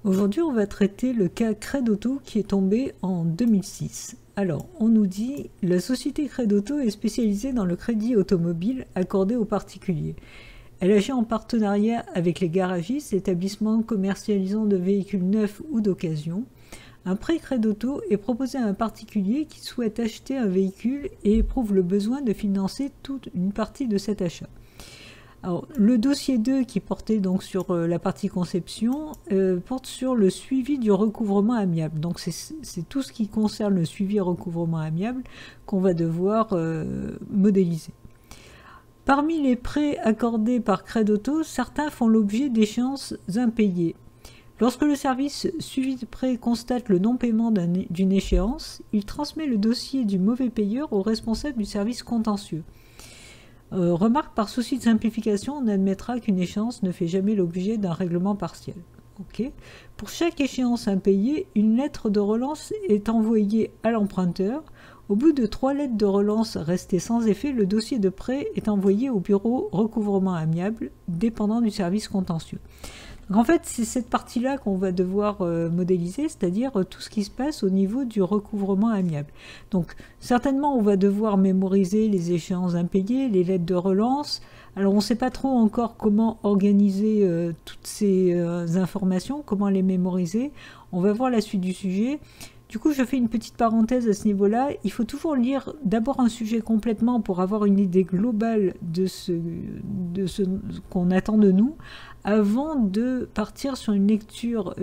Aujourd'hui, on va traiter le cas Créd'Auto qui est tombé en 2006. Alors, on nous dit « La société Créd'Auto est spécialisée dans le crédit automobile accordé aux particuliers. Elle agit en partenariat avec les garagistes, établissements commercialisant de véhicules neufs ou d'occasion. Un prêt Créd'Auto est proposé à un particulier qui souhaite acheter un véhicule et éprouve le besoin de financer toute une partie de cet achat. » Alors, le dossier 2 qui portait donc sur la partie conception porte sur le suivi du recouvrement amiable. Donc c'est tout ce qui concerne le suivi et recouvrement amiable qu'on va devoir modéliser. Parmi les prêts accordés par Créd'Auto, certains font l'objet d'échéances impayées. Lorsque le service suivi de prêt constate le non-paiement d'une échéance, il transmet le dossier du mauvais payeur au responsable du service contentieux. Remarque, par souci de simplification, on admettra qu'une échéance ne fait jamais l'objet d'un règlement partiel. Okay. Pour chaque échéance impayée, une lettre de relance est envoyée à l'emprunteur. Au bout de 3 lettres de relance restées sans effet, le dossier de prêt est envoyé au bureau recouvrement amiable, dépendant du service contentieux. Donc en fait, c'est cette partie-là qu'on va devoir modéliser, c'est-à-dire tout ce qui se passe au niveau du recouvrement amiable. Donc certainement, on va devoir mémoriser les échéances impayées, les lettres de relance. Alors on ne sait pas trop encore comment organiser toutes ces informations, comment les mémoriser. On va voir la suite du sujet. Du coup, je fais une petite parenthèse à ce niveau-là. Il faut toujours lire d'abord un sujet complètement pour avoir une idée globale de ce qu'on attend de nous, avant de partir sur une lecture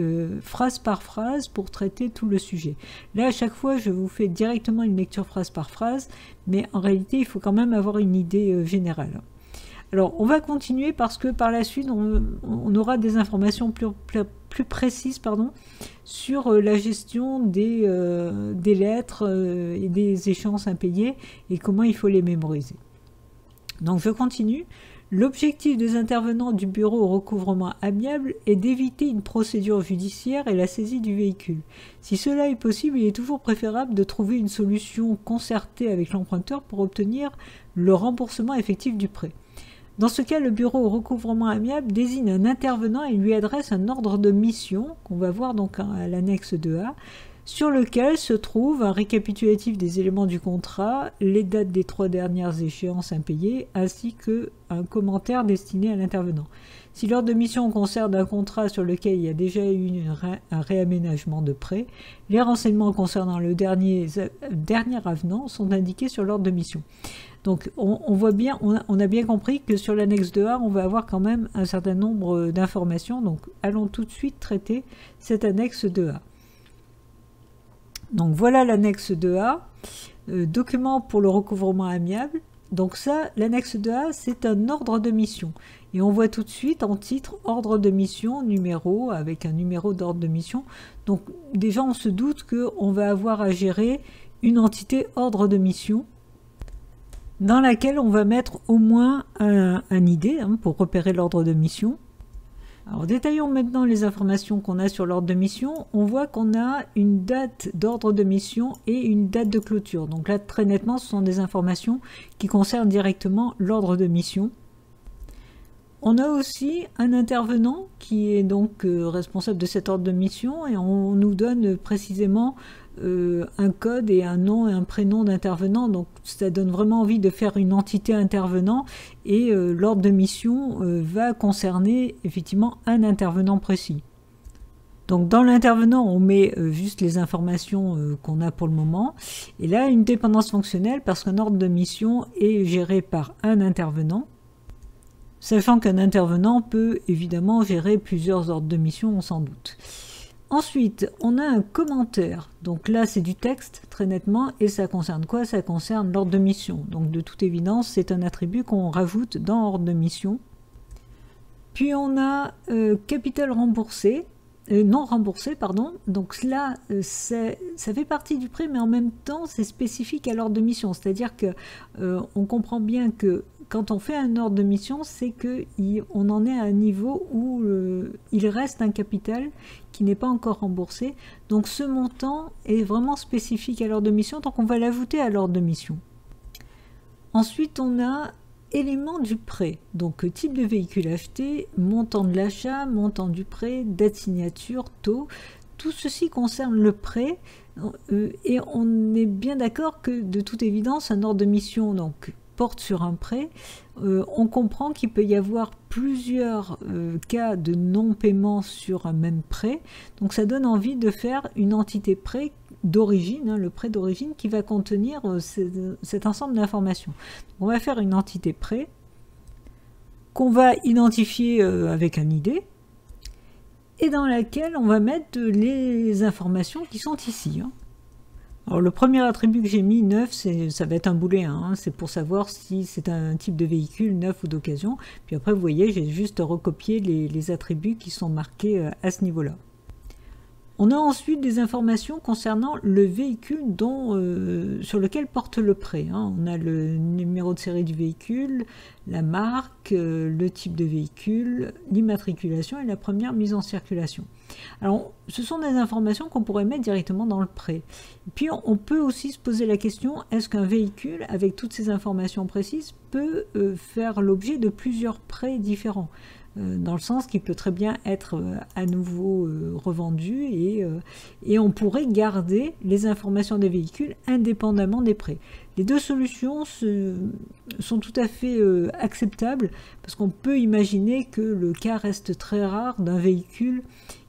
phrase par phrase pour traiter tout le sujet. Là, à chaque fois, je vous fais directement une lecture phrase par phrase, mais en réalité, il faut quand même avoir une idée générale. Alors, on va continuer parce que par la suite, on aura des informations plus précises sur la gestion des lettres et des échéances impayées et comment il faut les mémoriser. Donc, je continue. L'objectif des intervenants du bureau au recouvrement amiable est d'éviter une procédure judiciaire et la saisie du véhicule. Si cela est possible, il est toujours préférable de trouver une solution concertée avec l'emprunteur pour obtenir le remboursement effectif du prêt. Dans ce cas, le bureau au recouvrement amiable désigne un intervenant et lui adresse un ordre de mission, qu'on va voir donc à l'annexe 2A, sur lequel se trouve un récapitulatif des éléments du contrat, les dates des 3 dernières échéances impayées, ainsi qu'un commentaire destiné à l'intervenant. Si l'ordre de mission concerne un contrat sur lequel il y a déjà eu un réaménagement de prêt, les renseignements concernant le dernier avenant sont indiqués sur l'ordre de mission. Donc on voit bien, on a bien compris que sur l'annexe 2A, on va avoir quand même un certain nombre d'informations. Donc allons tout de suite traiter cette annexe 2A. Donc voilà l'annexe 2A, document pour le recouvrement amiable. Donc ça, l'annexe 2A, c'est un ordre de mission. Et on voit tout de suite en titre, ordre de mission, numéro, avec un numéro d'ordre de mission. Donc déjà, on se doute qu'on va avoir à gérer une entité ordre de mission, dans laquelle on va mettre au moins un ID pour repérer l'ordre de mission. Alors détaillons maintenant les informations qu'on a sur l'ordre de mission. On voit qu'on a une date d'ordre de mission et une date de clôture. Donc là, très nettement, ce sont des informations qui concernent directement l'ordre de mission. On a aussi un intervenant qui est donc responsable de cet ordre de mission et on nous donne précisément un code et un nom et un prénom d'intervenant. Donc ça donne vraiment envie de faire une entité intervenant et l'ordre de mission va concerner effectivement un intervenant précis. Donc dans l'intervenant, on met juste les informations qu'on a pour le moment. Et là, une dépendance fonctionnelle parce qu'un ordre de mission est géré par un intervenant. Sachant qu'un intervenant peut évidemment gérer plusieurs ordres de mission, on s'en doute. Ensuite, on a un commentaire. Donc là, c'est du texte, très nettement. Et ça concerne quoi? Ça concerne l'ordre de mission. Donc de toute évidence, c'est un attribut qu'on rajoute dans ordre de mission. Puis on a capital remboursé. Non remboursé, pardon. Donc là, ça fait partie du prêt, mais en même temps, c'est spécifique à l'ordre de mission. C'est-à-dire que on comprend bien que quand on fait un ordre de mission, c'est qu'on en est à un niveau où il reste un capital qui n'est pas encore remboursé. Donc ce montant est vraiment spécifique à l'ordre de mission, donc on va l'ajouter à l'ordre de mission. Ensuite, on a éléments du prêt, donc type de véhicule acheté, montant de l'achat, montant du prêt, date signature, taux. Tout ceci concerne le prêt et on est bien d'accord que de toute évidence un ordre de mission donc porte sur un prêt. On comprend qu'il peut y avoir plusieurs cas de non-paiement sur un même prêt, donc ça donne envie de faire une entité prêt d'origine, le prêt d'origine qui va contenir cet ensemble d'informations. On va faire une entité prêt qu'on va identifier avec un ID et dans laquelle on va mettre les informations qui sont ici. Alors le premier attribut que j'ai mis, neuf, ça va être un booléen, c'est pour savoir si c'est un type de véhicule neuf ou d'occasion. Puis après, vous voyez, j'ai juste recopié les attributs qui sont marqués à ce niveau-là. On a ensuite des informations concernant le véhicule sur lequel porte le prêt. On a le numéro de série du véhicule, la marque, le type de véhicule, l'immatriculation et la première mise en circulation. Alors, ce sont des informations qu'on pourrait mettre directement dans le prêt. Et puis, on peut aussi se poser la question, est-ce qu'un véhicule, avec toutes ces informations précises, peut faire l'objet de plusieurs prêts différents ? Dans le sens qu'il peut très bien être à nouveau revendu et on pourrait garder les informations des véhicules indépendamment des prêts. Les deux solutions sont tout à fait acceptables parce qu'on peut imaginer que le cas reste très rare d'un véhicule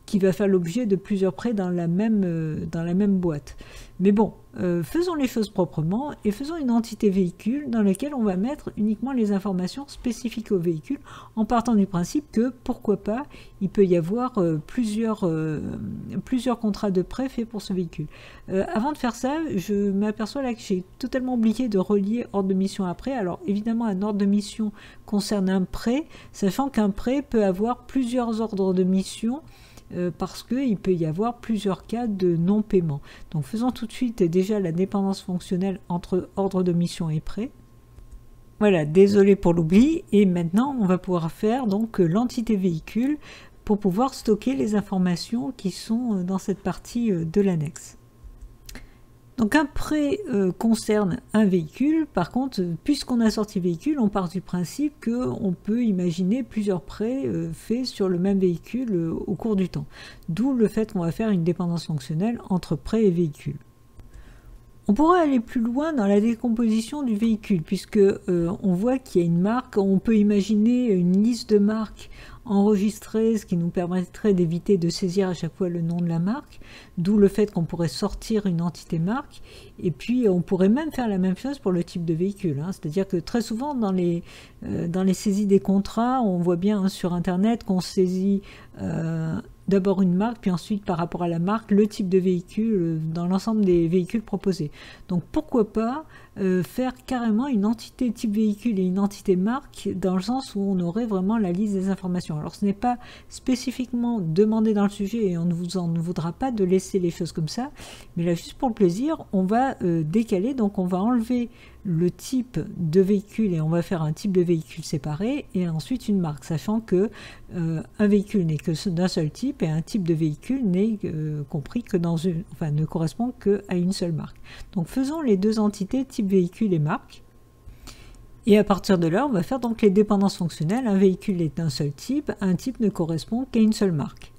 qui va faire l'objet de plusieurs prêts dans la même boîte. Mais bon, faisons les choses proprement et faisons une entité véhicule dans laquelle on va mettre uniquement les informations spécifiques au véhicule en partant du principe que, pourquoi pas, il peut y avoir plusieurs contrats de prêt faits pour ce véhicule. Avant de faire ça, je m'aperçois là que j'ai totalement oublié de relier ordre de mission à prêt. Alors évidemment, un ordre de mission concerne un prêt, sachant qu'un prêt peut avoir plusieurs ordres de mission parce qu'il peut y avoir plusieurs cas de non-paiement. Donc faisons tout de suite déjà la dépendance fonctionnelle entre ordre de mission et prêt. Voilà, désolé pour l'oubli, et maintenant on va pouvoir faire donc l'entité véhicule pour pouvoir stocker les informations qui sont dans cette partie de l'annexe. Donc un prêt concerne un véhicule, par contre, puisqu'on a sorti véhicule, on part du principe qu'on peut imaginer plusieurs prêts faits sur le même véhicule au cours du temps. D'où le fait qu'on va faire une dépendance fonctionnelle entre prêt et véhicule. On pourrait aller plus loin dans la décomposition du véhicule, puisque on voit qu'il y a une marque, on peut imaginer une liste de marques enregistrées, ce qui nous permettrait d'éviter de saisir à chaque fois le nom de la marque, d'où le fait qu'on pourrait sortir une entité marque, et puis on pourrait même faire la même chose pour le type de véhicule, c'est-à-dire que très souvent dans les saisies des contrats, on voit bien sur internet qu'on saisit d'abord une marque, puis ensuite par rapport à la marque, le type de véhicule dans l'ensemble des véhicules proposés. Donc pourquoi pas faire carrément une entité type véhicule et une entité marque dans le sens où on aurait vraiment la liste des informations. Alors ce n'est pas spécifiquement demandé dans le sujet et on ne vous en voudra pas de laisser les choses comme ça, mais là juste pour le plaisir, on va décaler, donc on va enlever le type de véhicule et on va faire un type de véhicule séparé et ensuite une marque, sachant que un véhicule n'est que d'un seul type et un type de véhicule n'est compris que ne correspond qu'à une seule marque. Donc faisons les deux entités type véhicule et marque. Et à partir de là, on va faire donc les dépendances fonctionnelles. Un véhicule est d'un seul type, un type ne correspond qu'à une seule marque.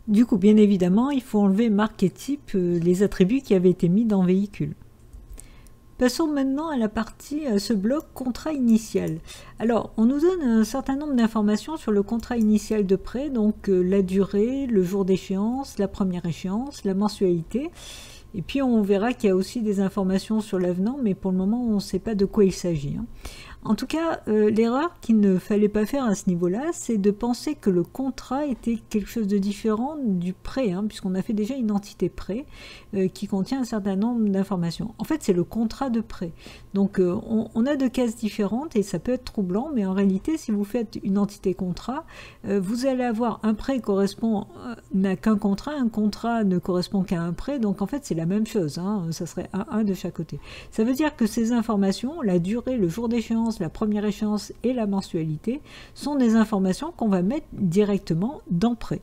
Du coup, bien évidemment, il faut enlever marque et type, les attributs qui avaient été mis dans véhicule. Passons maintenant à la partie, ce bloc contrat initial. Alors, on nous donne un certain nombre d'informations sur le contrat initial de prêt, donc la durée, le jour d'échéance, la première échéance, la mensualité. Et puis on verra qu'il y a aussi des informations sur l'avenant, mais pour le moment on ne sait pas de quoi il s'agit. En tout cas, l'erreur qu'il ne fallait pas faire à ce niveau-là, c'est de penser que le contrat était quelque chose de différent du prêt, puisqu'on a fait déjà une entité prêt qui contient un certain nombre d'informations. En fait, c'est le contrat de prêt. Donc, on a deux cases différentes et ça peut être troublant, mais en réalité, si vous faites une entité contrat, vous allez avoir un prêt correspond n'a qu'un contrat, un contrat ne correspond qu'à un prêt, donc en fait, c'est la même chose, ça serait un de chaque côté. Ça veut dire que ces informations, la durée, le jour d'échéance, la première échéance et la mensualité sont des informations qu'on va mettre directement dans prêt.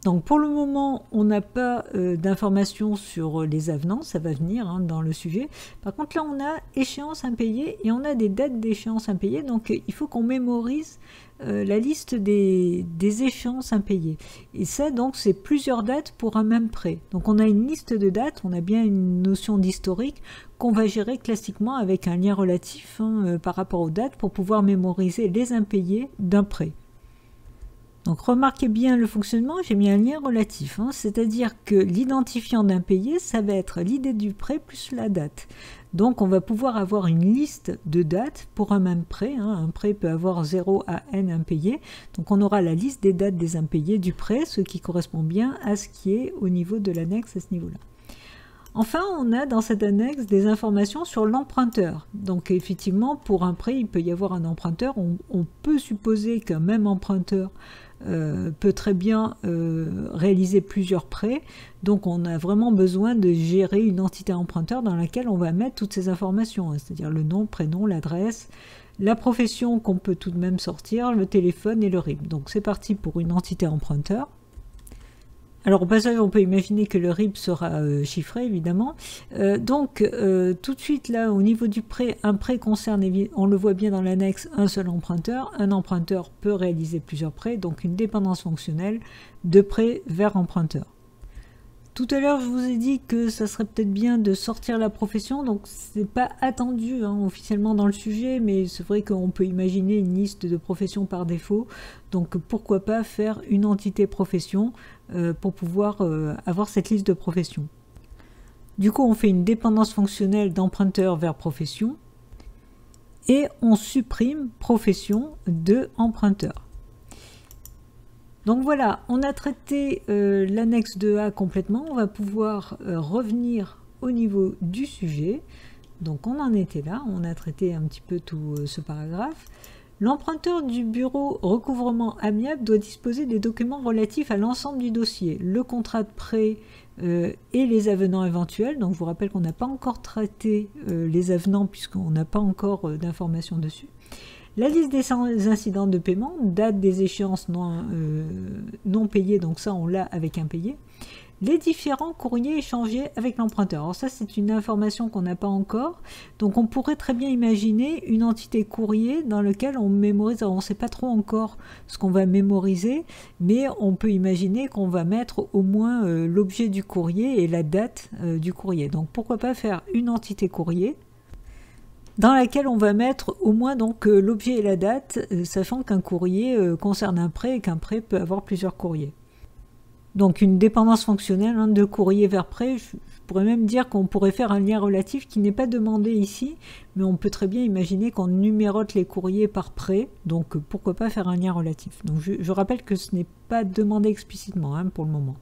Donc pour le moment, on n'a pas d'informations sur les avenants, ça va venir hein, dans le sujet. Par contre là, on a échéance impayée et on a des dates d'échéance impayées, donc il faut qu'on mémorise la liste des échéances impayées. Et ça, donc, c'est plusieurs dates pour un même prêt. Donc on a une liste de dates, on a bien une notion d'historique qu'on va gérer classiquement avec un lien relatif hein, par rapport aux dates pour pouvoir mémoriser les impayés d'un prêt. Donc remarquez bien le fonctionnement, j'ai mis un lien relatif, hein, c'est-à-dire que l'identifiant d'impayé, ça va être l'idée du prêt plus la date. Donc on va pouvoir avoir une liste de dates pour un même prêt, hein. Un prêt peut avoir 0 à n impayés, donc on aura la liste des dates des impayés du prêt, ce qui correspond bien à ce qui est au niveau de l'annexe à ce niveau-là. Enfin, on a dans cette annexe des informations sur l'emprunteur. Donc effectivement, pour un prêt, il peut y avoir un emprunteur. On peut supposer qu'un même emprunteur peut très bien réaliser plusieurs prêts. Donc on a vraiment besoin de gérer une entité emprunteur dans laquelle on va mettre toutes ces informations, hein, c'est-à-dire le nom, prénom, l'adresse, la profession qu'on peut tout de même sortir, le téléphone et le RIB. Donc c'est parti pour une entité emprunteur. Alors au passage, on peut imaginer que le RIB sera chiffré, évidemment. Tout de suite, là, au niveau du prêt, un prêt concerne, on le voit bien dans l'annexe, un seul emprunteur. Un emprunteur peut réaliser plusieurs prêts, donc une dépendance fonctionnelle de prêt vers emprunteur. Tout à l'heure, je vous ai dit que ça serait peut-être bien de sortir la profession, donc c'est pas attendu hein, officiellement dans le sujet, mais c'est vrai qu'on peut imaginer une liste de professions par défaut, donc pourquoi pas faire une entité profession pour pouvoir avoir cette liste de professions. Du coup, on fait une dépendance fonctionnelle d'emprunteur vers profession, et on supprime profession de emprunteur. Donc voilà, on a traité l'annexe 2A complètement, on va pouvoir revenir au niveau du sujet. Donc on en était là, on a traité un petit peu tout ce paragraphe. L'emprunteur du bureau recouvrement amiable doit disposer des documents relatifs à l'ensemble du dossier, le contrat de prêt et les avenants éventuels. Donc je vous rappelle qu'on n'a pas encore traité les avenants puisqu'on n'a pas encore d'informations dessus. La liste des incidents de paiement, date des échéances non payées, donc ça on l'a avec impayé. Les différents courriers échangés avec l'emprunteur. Alors ça c'est une information qu'on n'a pas encore, donc on pourrait très bien imaginer une entité courrier dans laquelle on mémorise, alors on ne sait pas trop encore ce qu'on va mémoriser, mais on peut imaginer qu'on va mettre au moins l'objet du courrier et la date du courrier. Donc pourquoi pas faire une entité courrier dans laquelle on va mettre au moins donc l'objet et la date, sachant qu'un courrier concerne un prêt et qu'un prêt peut avoir plusieurs courriers. Donc une dépendance fonctionnelle hein, de courrier vers prêt, je pourrais même dire qu'on pourrait faire un lien relatif qui n'est pas demandé ici, mais on peut très bien imaginer qu'on numérote les courriers par prêt, donc pourquoi pas faire un lien relatif. Donc je rappelle que ce n'est pas demandé explicitement hein, pour le moment.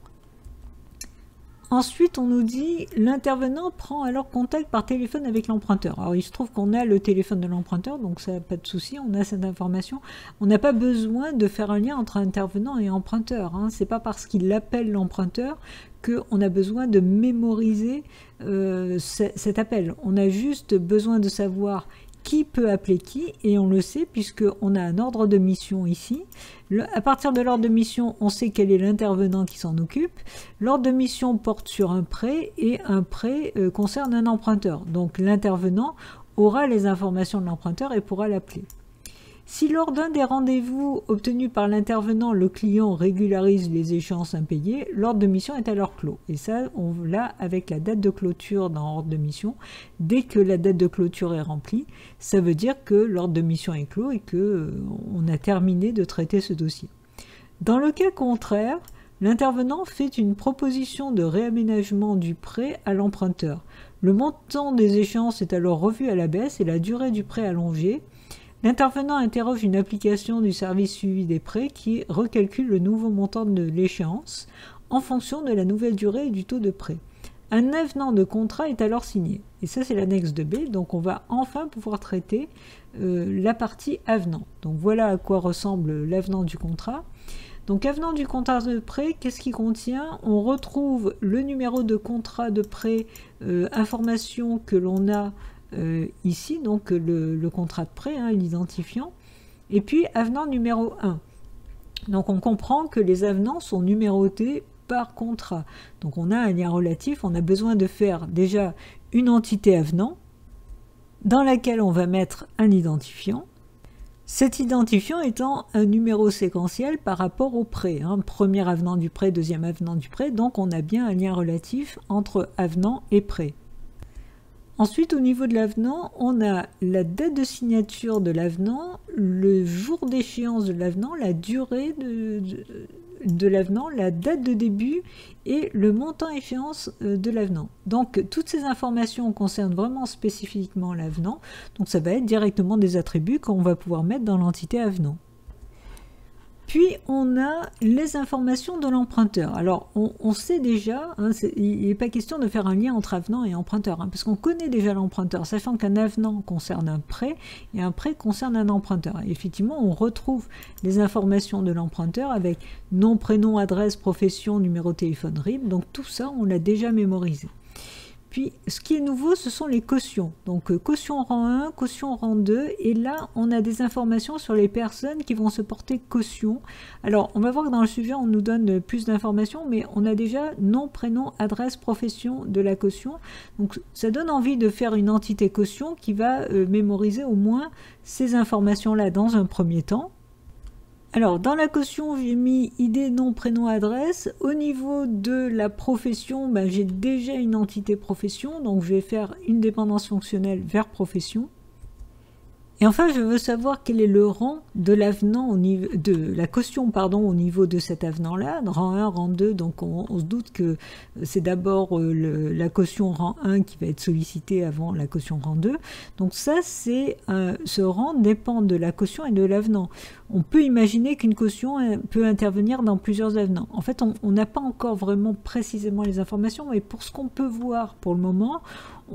Ensuite, on nous dit l'intervenant prend alors contact par téléphone avec l'emprunteur. Alors, il se trouve qu'on a le téléphone de l'emprunteur, donc ça n'a pas de souci, on a cette information. On n'a pas besoin de faire un lien entre intervenant et emprunteur. Hein. Ce n'est pas parce qu'il appelle l'emprunteur qu'on a besoin de mémoriser cet appel. On a juste besoin de savoir qui peut appeler qui, et on le sait puisqu'on a un ordre de mission ici. À partir de l'ordre de mission, on sait quel est l'intervenant qui s'en occupe. L'ordre de mission porte sur un prêt, et un prêt concerne un emprunteur. Donc l'intervenant aura les informations de l'emprunteur et pourra l'appeler. Si lors d'un des rendez-vous obtenus par l'intervenant, le client régularise les échéances impayées, l'ordre de mission est alors clos. Et ça, on l'a avec la date de clôture dans l'ordre de mission. Dès que la date de clôture est remplie, ça veut dire que l'ordre de mission est clos et qu'on a terminé de traiter ce dossier. Dans le cas contraire, l'intervenant fait une proposition de réaménagement du prêt à l'emprunteur. Le montant des échéances est alors revu à la baisse et la durée du prêt allongée. L'intervenant interroge une application du service suivi des prêts qui recalcule le nouveau montant de l'échéance en fonction de la nouvelle durée et du taux de prêt. Un avenant de contrat est alors signé. Et ça, c'est l'annexe 2B, donc on va enfin pouvoir traiter la partie avenant. Donc voilà à quoi ressemble l'avenant du contrat. Donc avenant du contrat de prêt, qu'est-ce qu'il contient? On retrouve le numéro de contrat de prêt, information que l'on a ici, donc le contrat de prêt, hein, l'identifiant, et puis avenant numéro 1. Donc on comprend que les avenants sont numérotés par contrat. Donc on a un lien relatif, on a besoin de faire déjà une entité avenant dans laquelle on va mettre un identifiant. Cet identifiant étant un numéro séquentiel par rapport au prêt. Premier avenant du prêt, deuxième avenant du prêt, donc on a bien un lien relatif entre avenant et prêt. Ensuite, au niveau de l'avenant, on a la date de signature de l'avenant, le jour d'échéance de l'avenant, la durée de l'avenant, la date de début et le montant échéance de l'avenant. Donc, toutes ces informations concernent vraiment spécifiquement l'avenant. Donc, ça va être directement des attributs qu'on va pouvoir mettre dans l'entité avenant. Puis, on a les informations de l'emprunteur. Alors, on sait déjà, il n'est pas question de faire un lien entre avenant et emprunteur, parce qu'on connaît déjà l'emprunteur, sachant qu'un avenant concerne un prêt et un prêt concerne un emprunteur. Et effectivement, on retrouve les informations de l'emprunteur avec nom, prénom, adresse, profession, numéro de téléphone, RIB. Donc, tout ça, on l'a déjà mémorisé. Puis, ce qui est nouveau, ce sont les cautions. Donc, caution rang 1, caution rang 2. Et là, on a des informations sur les personnes qui vont se porter caution. Alors, on va voir que dans le sujet, on nous donne plus d'informations, mais on a déjà nom, prénom, adresse, profession de la caution. Donc, ça donne envie de faire une entité caution qui va mémoriser au moins ces informations-là dans un premier temps. Alors, dans la caution, j'ai mis ID, nom, prénom, adresse. Au niveau de la profession, j'ai déjà une entité profession, donc je vais faire une dépendance fonctionnelle vers profession. Et enfin, je veux savoir quel est le rang de l'avenant au niveau de la caution, au niveau de cet avenant-là, rang 1, rang 2. Donc, on se doute que c'est d'abord la caution rang 1 qui va être sollicitée avant la caution rang 2. Donc, ça, ce rang dépend de la caution et de l'avenant. On peut imaginer qu'une caution peut intervenir dans plusieurs avenants. En fait, on n'a pas encore vraiment précisément les informations, mais pour ce qu'on peut voir pour le moment,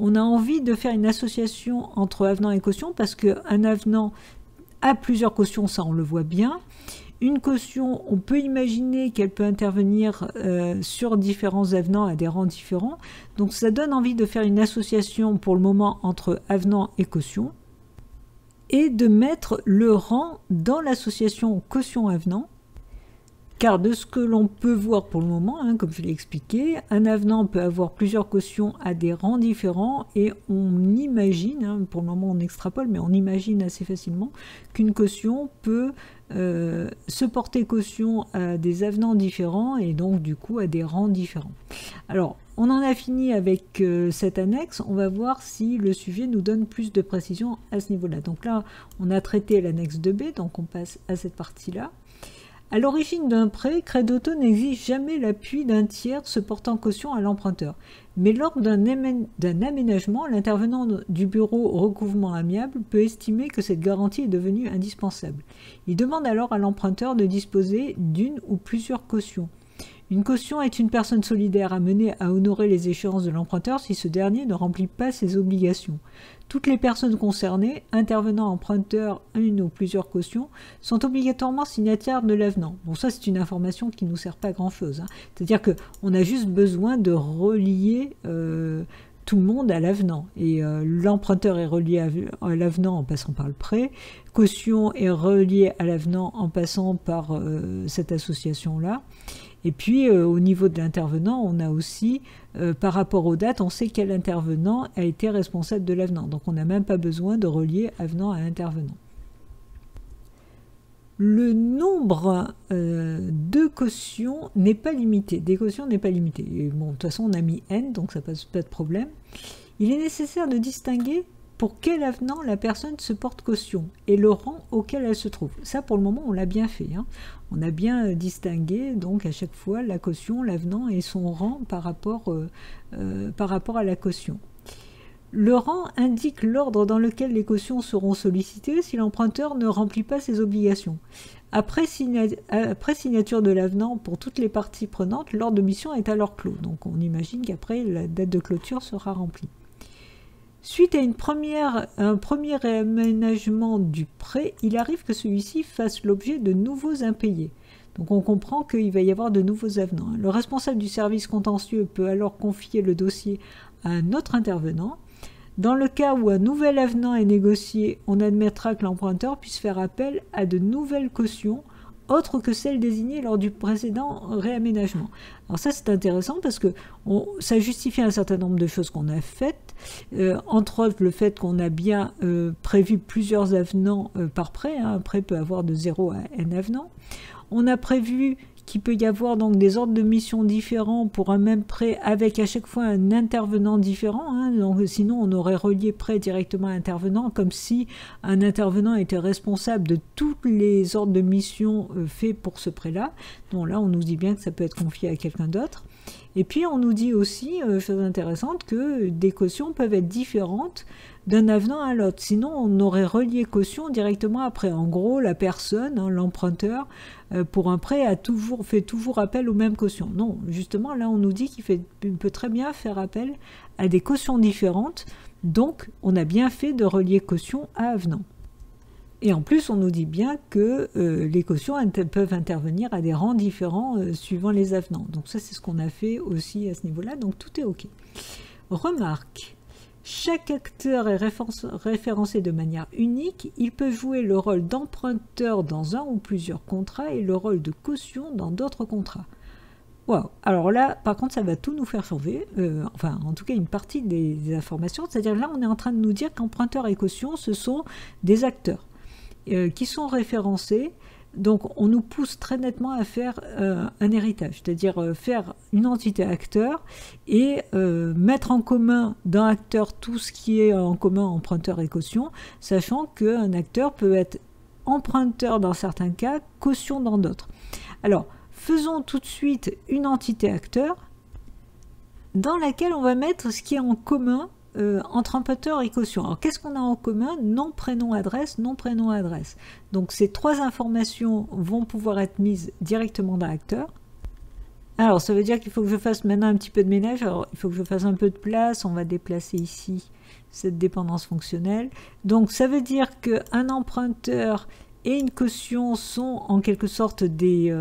on a envie de faire une association entre avenant et caution parce qu'un avenant a plusieurs cautions, ça on le voit bien. Une caution, on peut imaginer qu'elle peut intervenir sur différents avenants à des rangs différents. Donc ça donne envie de faire une association pour le moment entre avenant et caution et de mettre le rang dans l'association caution-avenant. Car de ce que l'on peut voir pour le moment, comme je l'ai expliqué, un avenant peut avoir plusieurs cautions à des rangs différents et on imagine, pour le moment on extrapole, mais on imagine assez facilement qu'une caution peut se porter caution à des avenants différents et donc du coup à des rangs différents. Alors, on en a fini avec cette annexe, on va voir si le sujet nous donne plus de précision à ce niveau-là. Donc là, on a traité l'annexe 2B, donc on passe à cette partie-là. À l'origine d'un prêt, Crédit Auto n'exige jamais l'appui d'un tiers se portant caution à l'emprunteur. Mais lors d'un aménagement, l'intervenant du bureau recouvrement amiable peut estimer que cette garantie est devenue indispensable. Il demande alors à l'emprunteur de disposer d'une ou plusieurs cautions. Une caution est une personne solidaire amenée à honorer les échéances de l'emprunteur si ce dernier ne remplit pas ses obligations. Toutes les personnes concernées, intervenant emprunteur une ou plusieurs cautions, sont obligatoirement signataires de l'avenant. Bon, ça c'est une information qui ne nous sert pas à grand-chose. C'est-à-dire qu'on a juste besoin de relier tout le monde à l'avenant. Et l'emprunteur est relié à l'avenant en passant par le prêt. Caution est relié à l'avenant en passant par cette association-là. Et puis, au niveau de l'intervenant, on a aussi, par rapport aux dates, on sait quel intervenant a été responsable de l'avenant. Donc, on n'a même pas besoin de relier avenant à intervenant. Le nombre de cautions n'est pas limité. Des cautions n'est pas limité. Et bon, de toute façon, on a mis n, donc ça pose pas de problème. Il est nécessaire de distinguer pour quel avenant la personne se porte caution et le rang auquel elle se trouve. Ça, pour le moment, on l'a bien fait. On a bien distingué, donc, à chaque fois, la caution, l'avenant et son rang par rapport à la caution. Le rang indique l'ordre dans lequel les cautions seront sollicitées si l'emprunteur ne remplit pas ses obligations. Après signature de l'avenant pour toutes les parties prenantes, l'ordre de mission est alors clos. Donc, on imagine qu'après, la date de clôture sera remplie. Suite à un premier réaménagement du prêt, il arrive que celui-ci fasse l'objet de nouveaux impayés. Donc on comprend qu'il va y avoir de nouveaux avenants. Le responsable du service contentieux peut alors confier le dossier à un autre intervenant. Dans le cas où un nouvel avenant est négocié, on admettra que l'emprunteur puisse faire appel à de nouvelles cautions autre que celle désignée lors du précédent réaménagement. Alors ça c'est intéressant parce que ça justifie un certain nombre de choses qu'on a faites, entre autres le fait qu'on a bien prévu plusieurs avenants par prêt, hein. Un prêt peut avoir de 0 à n avenants. On a prévu qu'il peut y avoir donc des ordres de mission différents pour un même prêt avec à chaque fois un intervenant différent, hein. Donc, sinon on aurait relié prêt directement à intervenant comme si un intervenant était responsable de tous les ordres de mission faits pour ce prêt-là. Donc là on nous dit bien que ça peut être confié à quelqu'un d'autre. Et puis on nous dit aussi, chose intéressante, que des cautions peuvent être différentes d'un avenant à l'autre. Sinon, on aurait relié caution directement après. En gros, la personne, hein, l'emprunteur, pour un prêt, fait toujours appel aux mêmes cautions. Non, justement, là, on nous dit qu'il peut très bien faire appel à des cautions différentes. Donc, on a bien fait de relier caution à avenant. Et en plus, on nous dit bien que les cautions peuvent intervenir à des rangs différents suivant les avenants. Donc ça, c'est ce qu'on a fait aussi à ce niveau-là. Donc tout est OK. Remarque. Chaque acteur est référencé de manière unique. Il peut jouer le rôle d'emprunteur dans un ou plusieurs contrats et le rôle de caution dans d'autres contrats. Wow. Alors là, par contre, ça va tout nous faire changer. Enfin, en tout cas, une partie des informations. C'est-à-dire là, on est en train de nous dire qu'emprunteur et caution, ce sont des acteurs qui sont référencés. Donc, on nous pousse très nettement à faire un héritage, c'est-à-dire faire une entité acteur et mettre en commun d'un acteur tout ce qui est en commun emprunteur et caution, sachant qu'un acteur peut être emprunteur dans certains cas, caution dans d'autres. Alors, faisons tout de suite une entité acteur dans laquelle on va mettre ce qui est en commun entre emprunteur et caution. Alors, qu'est-ce qu'on a en commun? Nom, prénom, adresse, nom, prénom, adresse. Donc, ces trois informations vont pouvoir être mises directement dans l'acteur. Alors, ça veut dire qu'il faut que je fasse maintenant un petit peu de ménage. Alors, il faut que je fasse un peu de place. On va déplacer ici cette dépendance fonctionnelle. Donc, ça veut dire qu'un emprunteur et une caution sont en quelque sorte des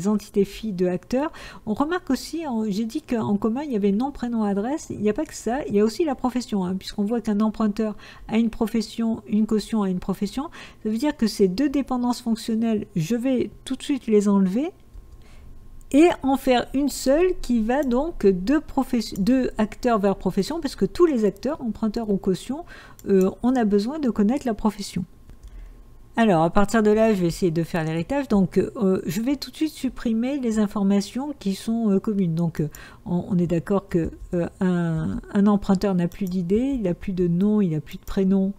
entités filles de acteurs. On remarque aussi, j'ai dit qu'en commun il y avait nom, prénom, adresse. Il n'y a pas que ça, il y a aussi la profession, hein, puisqu'on voit qu'un emprunteur a une profession, une caution a une profession. Ça veut dire que ces deux dépendances fonctionnelles, je vais tout de suite les enlever et en faire une seule qui va donc de acteurs vers profession, parce que tous les acteurs, emprunteurs ou caution, on a besoin de connaître la profession. Alors, à partir de là, je vais essayer de faire l'héritage. Donc, je vais tout de suite supprimer les informations qui sont communes. Donc, on est d'accord qu'un emprunteur n'a plus d'idée, il n'a plus de nom, il n'a plus de prénom,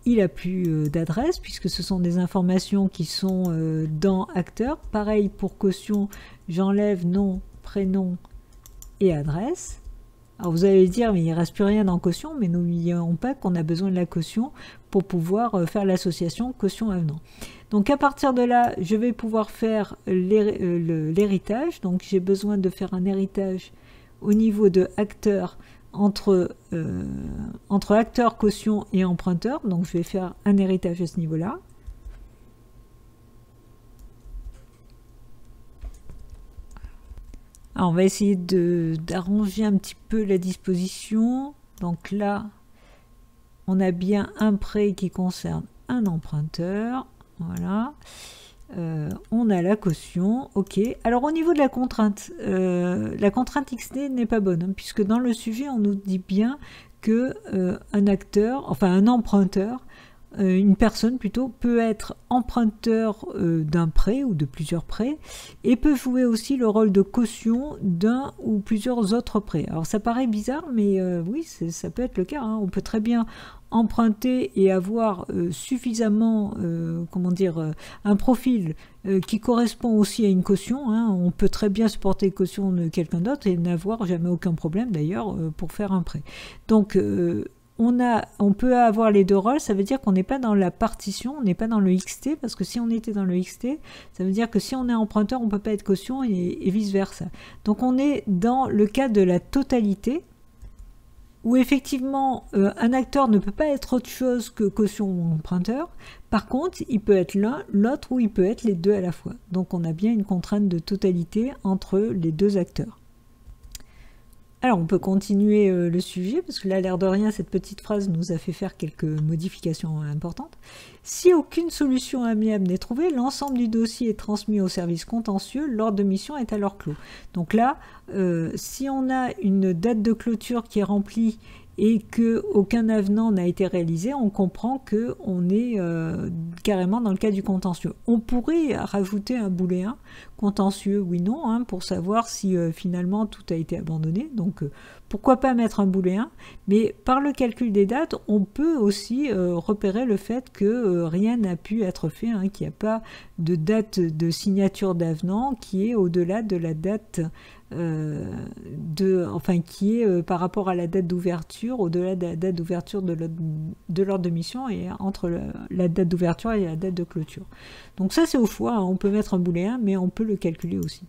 il n'a plus d'adresse, puisque ce sont des informations qui sont dans acteur. Pareil pour caution, j'enlève nom, prénom et adresse. Alors vous allez dire, mais il ne reste plus rien dans caution, mais n'oublions pas qu'on a besoin de la caution pour pouvoir faire l'association caution-avenant. Donc à partir de là, je vais pouvoir faire l'héritage. Donc j'ai besoin de faire un héritage au niveau de acteur entre acteur, caution et emprunteur. Donc je vais faire un héritage à ce niveau-là. Alors on va essayer d'arranger un petit peu la disposition. Donc là, on a bien un prêt qui concerne un emprunteur. Voilà. On a la caution. OK. Alors au niveau de la contrainte XD n'est pas bonne, hein, puisque dans le sujet, on nous dit bien que un emprunteur, une personne plutôt, peut être emprunteur d'un prêt ou de plusieurs prêts et peut jouer aussi le rôle de caution d'un ou plusieurs autres prêts. Alors ça paraît bizarre, mais oui, ça peut être le cas, hein. On peut très bien emprunter et avoir suffisamment, un profil qui correspond aussi à une caution, hein. On peut très bien supporter la caution de quelqu'un d'autre et n'avoir jamais aucun problème d'ailleurs pour faire un prêt. Donc on peut avoir les deux rôles, ça veut dire qu'on n'est pas dans la partition, on n'est pas dans le XT, parce que si on était dans le XT, ça veut dire que si on est emprunteur, on ne peut pas être caution et vice-versa. Donc on est dans le cas de la totalité, où effectivement un acteur ne peut pas être autre chose que caution ou emprunteur. Par contre, il peut être l'un, l'autre, ou il peut être les deux à la fois. Donc on a bien une contrainte de totalité entre les deux acteurs. Alors, on peut continuer le sujet, parce que là, l'air de rien, cette petite phrase nous a fait faire quelques modifications importantes. Si aucune solution amiable n'est trouvée, l'ensemble du dossier est transmis au service contentieux, l'ordre de mission est alors clos. Donc là, si on a une date de clôture qui est remplie et qu'aucun avenant n'a été réalisé, on comprend qu'on est carrément dans le cas du contentieux. On pourrait rajouter un booléen, contentieux oui non, hein, pour savoir si finalement tout a été abandonné. Donc pourquoi pas mettre un booléen, mais par le calcul des dates, on peut aussi repérer le fait que rien n'a pu être fait, hein, qu'il n'y a pas de date de signature d'avenant qui est au-delà de la date qui est par rapport à la date d'ouverture, au-delà de la date d'ouverture de l'ordre de mission et entre la date d'ouverture et la date de clôture. Donc ça c'est au choix, hein, on peut mettre un booléen, mais on peut le calculer aussi.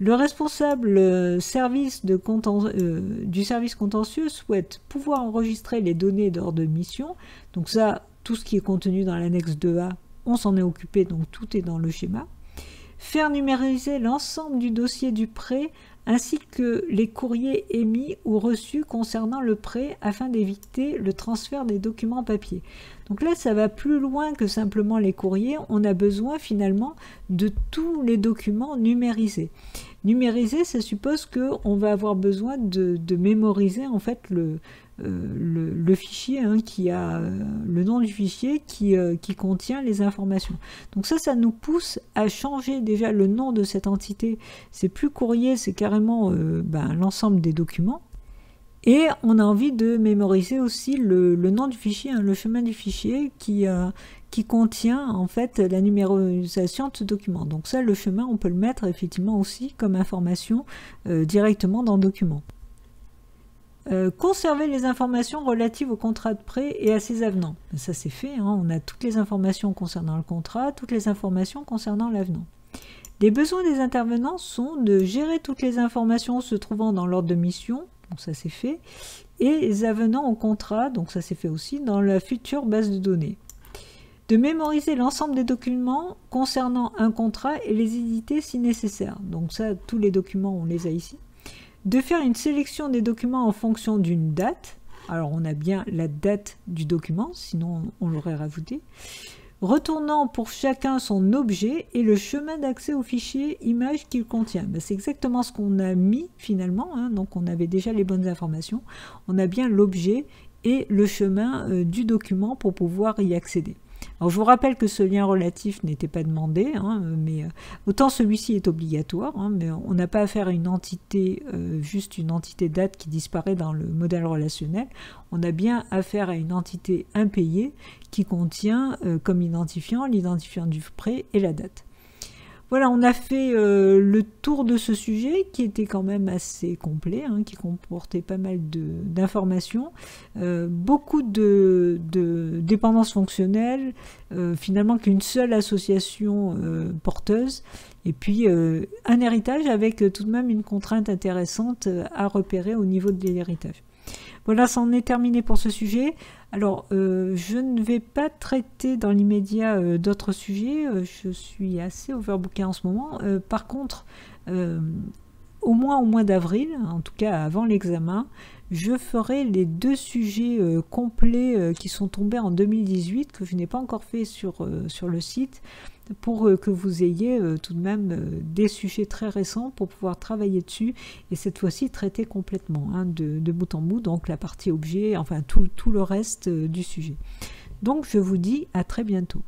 Le responsable du service contentieux souhaite pouvoir enregistrer les données d'ordre de mission. Donc ça, tout ce qui est contenu dans l'annexe 2A, on s'en est occupé, donc tout est dans le schéma. Faire numériser l'ensemble du dossier du prêt ainsi que les courriers émis ou reçus concernant le prêt afin d'éviter le transfert des documents papier. Donc là, ça va plus loin que simplement les courriers. On a besoin finalement de tous les documents numérisés. Numériser, ça suppose qu'on va avoir besoin de mémoriser en fait le fichier, hein, qui a le nom du fichier qui contient les informations. Donc ça nous pousse à changer déjà le nom de cette entité. C'est plus courrier, c'est carrément l'ensemble des documents. Et on a envie de mémoriser aussi le nom du fichier, hein, le chemin du fichier qui contient en fait la numérisation de ce document. Donc ça, le chemin, on peut le mettre effectivement aussi comme information directement dans le document. Conserver les informations relatives au contrat de prêt et à ses avenants. Ça c'est fait, hein, on a toutes les informations concernant le contrat, toutes les informations concernant l'avenant. Les besoins des intervenants sont de gérer toutes les informations se trouvant dans l'ordre de mission, donc ça c'est fait, et les avenants au contrat, donc ça c'est fait aussi, dans la future base de données. De mémoriser l'ensemble des documents concernant un contrat et les éditer si nécessaire. Donc ça, tous les documents, on les a ici. De faire une sélection des documents en fonction d'une date. Alors on a bien la date du document, sinon on l'aurait rajouté. Retournant pour chacun son objet et le chemin d'accès au fichier image qu'il contient. C'est exactement ce qu'on a mis finalement, hein, donc on avait déjà les bonnes informations. On a bien l'objet et le chemin du document pour pouvoir y accéder. Alors je vous rappelle que ce lien relatif n'était pas demandé, hein, mais autant celui-ci est obligatoire, hein, mais on n'a pas affaire à une entité, juste une entité date qui disparaît dans le modèle relationnel. On a bien affaire à une entité impayée qui contient comme identifiant l'identifiant du prêt et la date. Voilà, on a fait le tour de ce sujet qui était quand même assez complet, hein, qui comportait pas mal d'informations, beaucoup de dépendances fonctionnelles, finalement qu'une seule association porteuse, et puis un héritage avec tout de même une contrainte intéressante à repérer au niveau de l'héritage. Voilà, ça en est terminé pour ce sujet. Alors, je ne vais pas traiter dans l'immédiat d'autres sujets. Je suis assez overbookée en ce moment. Par contre, au mois d'avril, en tout cas avant l'examen, je ferai les 2 sujets complets qui sont tombés en 2018, que je n'ai pas encore fait sur le site, pour que vous ayez tout de même des sujets très récents pour pouvoir travailler dessus et cette fois-ci traiter complètement, hein, de bout en bout, donc la partie objet, enfin tout le reste du sujet. Donc je vous dis à très bientôt.